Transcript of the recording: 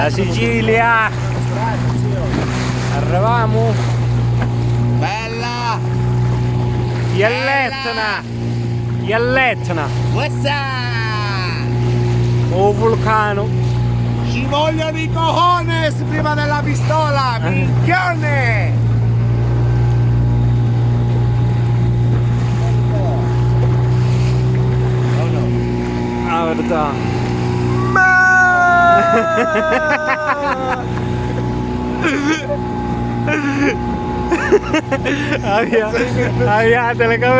La Sicilia. Arriviamo. Bella! Ielletna. Ielletna. Questa! O vulcano. Ci vogliono i cojones prima della pistola! Minchione! La verità. Avvia, avvia telecamera.